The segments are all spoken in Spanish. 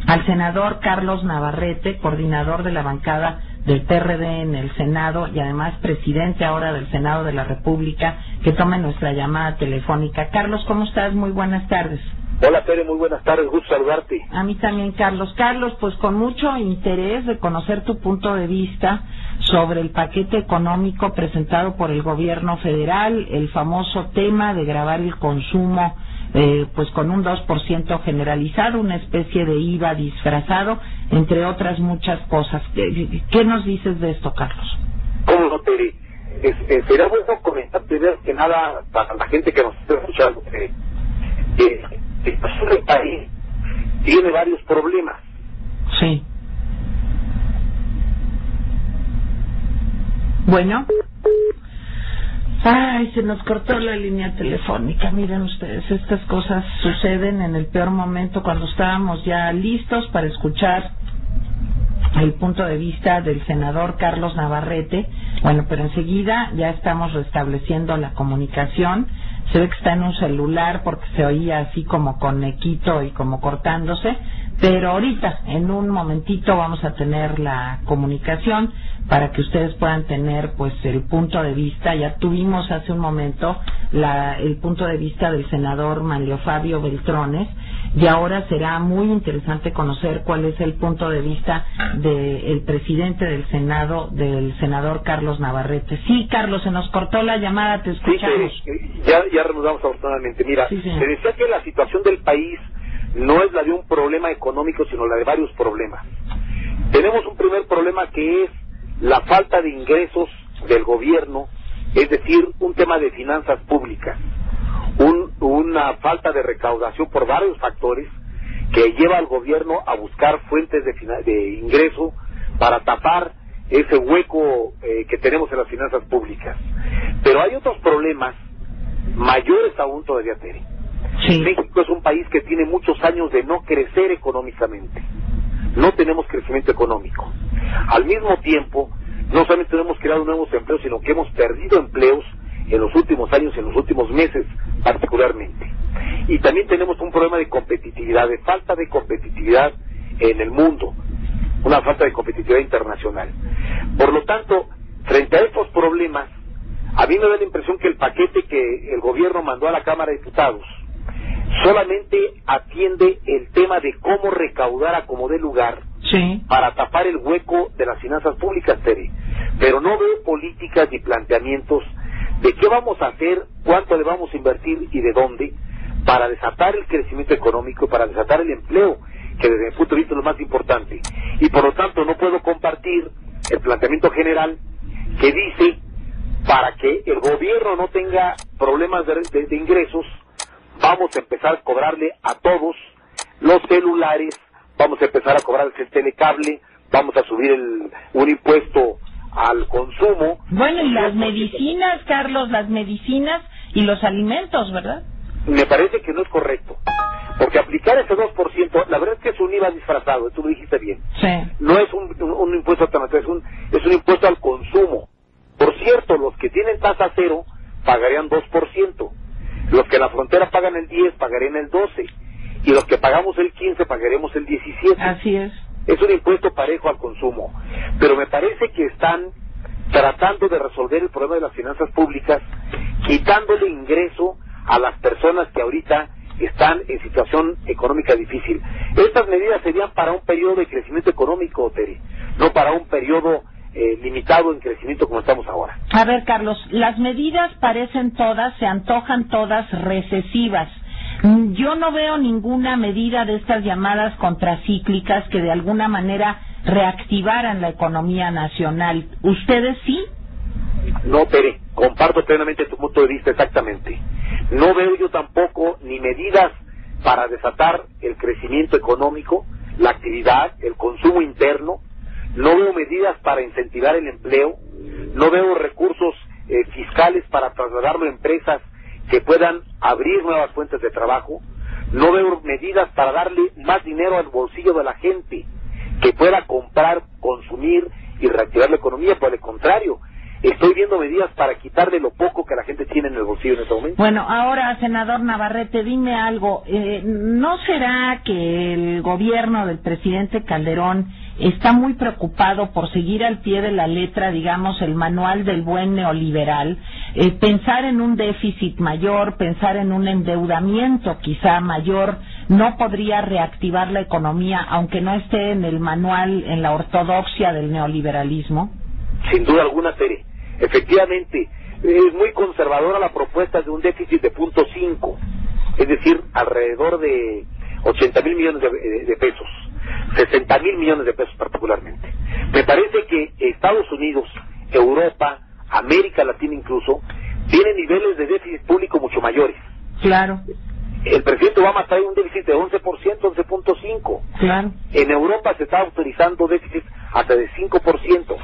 al senador Carlos Navarrete, coordinador de la bancada del PRD en el Senado y además presidente ahora del Senado de la República, que tome nuestra llamada telefónica. Carlos, ¿cómo estás? Muy buenas tardes. Hola, Tere, muy buenas tardes, gusto saludarte. A mí también, Carlos. Carlos, pues con mucho interés de conocer tu punto de vista sobre el paquete económico presentado por el gobierno federal, el famoso tema de gravar el consumo pues con un 2% generalizado, una especie de IVA disfrazado, entre otras muchas cosas. ¿Qué nos dices de esto, Carlos? ¿Cómo no, Tere? Sería bueno comentar primero que nada para la gente que nos está escuchando, el país tiene varios problemas. Sí. Bueno. Ay, se nos cortó la línea telefónica. Miren ustedes, estas cosas suceden en el peor momento, cuando estábamos ya listos para escuchar el punto de vista del senador Carlos Navarrete. Bueno, pero enseguida ya estamos restableciendo la comunicación. Se ve que está en un celular porque se oía así como con equito y como cortándose, pero ahorita, en un momentito, vamos a tener la comunicación para que ustedes puedan tener pues el punto de vista. Ya tuvimos hace un momento el punto de vista del senador Manlio Fabio Beltrones, y ahora será muy interesante conocer cuál es el punto de vista del presidente del Senado, del senador Carlos Navarrete. Sí, Carlos, se nos cortó la llamada, te escuchamos. Sí, ya reanudamos afortunadamente. Mira, sí, se decía que la situación del país no es la de un problema económico, sino la de varios problemas. Tenemos un primer problema que es la falta de ingresos del gobierno, es decir, un tema de finanzas públicas, una falta de recaudación por varios factores que lleva al gobierno a buscar fuentes de ingreso para tapar ese hueco que tenemos en las finanzas públicas. Pero hay otros problemas mayores aún todavía, Tere. Sí. México es un país que tiene muchos años de no crecer económicamente. No tenemos crecimiento económico. Al mismo tiempo, no solamente no hemos creado nuevos empleos, sino que hemos perdido empleos en los últimos años, en los últimos meses particularmente. Y también tenemos un problema de competitividad, de falta de competitividad en el mundo, una falta de competitividad internacional. Por lo tanto, frente a estos problemas, a mí me da la impresión que el paquete que el gobierno mandó a la Cámara de Diputados solamente atiende el tema de cómo recaudar a como dé lugar, sí, para tapar el hueco de las finanzas públicas, Tere. Pero no veo políticas ni planteamientos de qué vamos a hacer, cuánto le vamos a invertir y de dónde, para desatar el crecimiento económico, para desatar el empleo, que desde mi punto de vista es lo más importante. Y por lo tanto no puedo compartir el planteamiento general que dice, para que el gobierno no tenga problemas de ingresos, vamos a empezar a cobrarle a todos los celulares, vamos a empezar a cobrarles el telecable, vamos a subir un impuesto al consumo. Bueno, y las medicinas, Carlos, las medicinas y los alimentos, ¿verdad? Me parece que no es correcto, porque aplicar ese 2%, la verdad es que es un IVA disfrazado, tú lo dijiste bien. Sí. No es un impuesto alternativo, es un impuesto al consumo. Por cierto, los que tienen tasa cero pagarían 2%. Los que en la frontera pagan el 10 pagarían el 12, y los que pagamos el 15 pagaremos el 17. Así es. Es un impuesto parejo al consumo, pero me parece que están tratando de resolver el problema de las finanzas públicas, quitándole ingreso a las personas que ahorita están en situación económica difícil. Estas medidas serían para un periodo de crecimiento económico, Tere, no para un periodo limitado en crecimiento como estamos ahora. A ver, Carlos, las medidas parecen todas, se antojan todas recesivas. Yo no veo ninguna medida de estas llamadas contracíclicas que de alguna manera reactivaran la economía nacional. ¿Ustedes sí? No, Tere, comparto plenamente tu punto de vista, exactamente. No veo yo tampoco ni medidas para desatar el crecimiento económico, la actividad, el consumo interno. No veo medidas para incentivar el empleo, no veo recursos fiscales para trasladarlo a empresas que puedan abrir nuevas fuentes de trabajo, no veo medidas para darle más dinero al bolsillo de la gente, que pueda comprar, consumir y reactivar la economía. Por el contrario, estoy viendo medidas para quitarle lo poco que la gente tiene en el bolsillo en este momento. Bueno, ahora, senador Navarrete, dime algo. ¿No será que el gobierno del presidente Calderón está muy preocupado por seguir al pie de la letra, digamos, el manual del buen neoliberal? Pensar en un déficit mayor, pensar en un endeudamiento quizá mayor, ¿no podría reactivar la economía, aunque no esté en el manual, en la ortodoxia del neoliberalismo? Sin duda alguna, Tere. Efectivamente, es muy conservadora la propuesta de un déficit de 0.5, es decir, alrededor de 80,000 millones de pesos, 60,000 millones de pesos particularmente. Me parece que Estados Unidos, Europa, América Latina incluso, tienen niveles de déficit público mucho mayores. Claro. El presidente Obama trae un déficit de 11%, 11.5%. Claro. En Europa se está autorizando déficit hasta de 5%.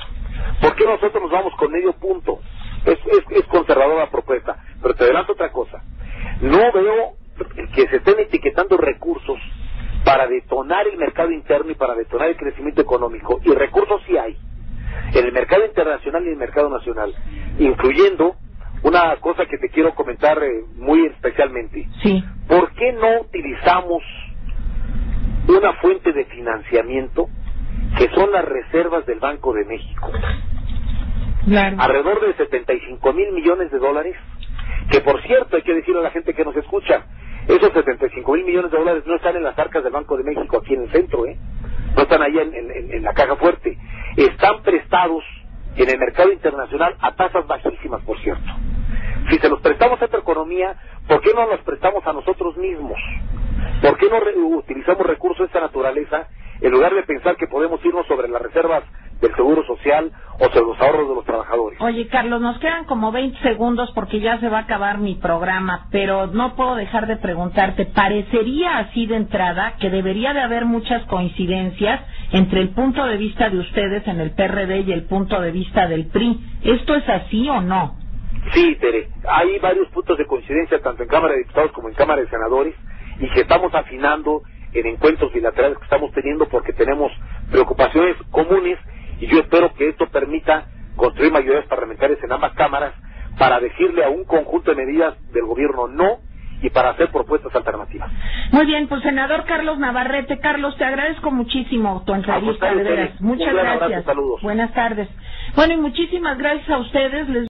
¿Por qué nosotros nos vamos con medio punto? Es conservadora la propuesta. Pero te adelanto otra cosa. No veo que se estén etiquetando recursos para detonar el mercado interno y para detonar el crecimiento económico. Y recursos sí hay. En el mercado internacional y en el mercado nacional. Incluyendo una cosa que te quiero comentar muy especialmente. Sí. ¿Por qué no utilizamos una fuente de financiamiento que son las reservas del Banco de México? Claro. Alrededor de 75,000 millones de dólares, que por cierto hay que decirle a la gente que nos escucha, esos 75,000 millones de dólares no están en las arcas del Banco de México aquí en el centro, no están allá en la caja fuerte, están prestados en el mercado internacional a tasas bajísimas, por cierto. Si se los prestamos a otra economía, ¿por qué no los prestamos a nosotros mismos? ¿Por qué no utilizamos recursos de esta naturaleza en lugar de pensar que podemos irnos sobre las reservas del Seguro Social o sobre los ahorros de los trabajadores? Oye, Carlos, nos quedan como 20 segundos porque ya se va a acabar mi programa, pero no puedo dejar de preguntarte, parecería así de entrada que debería de haber muchas coincidencias entre el punto de vista de ustedes en el PRD y el punto de vista del PRI. ¿Esto es así o no? Sí, Tere, hay varios puntos de coincidencia tanto en Cámara de Diputados como en Cámara de Senadores y que estamos afinando en encuentros bilaterales que estamos teniendo porque tenemos preocupaciones comunes y yo espero que esto permita construir mayorías parlamentarias en ambas cámaras para decirle a un conjunto de medidas del gobierno no y para hacer propuestas alternativas. Muy bien, pues senador Carlos Navarrete. Carlos, te agradezco muchísimo tu entrevista, de veras. Muchas gracias. Abrazo, saludos. Buenas tardes. Bueno, y muchísimas gracias a ustedes.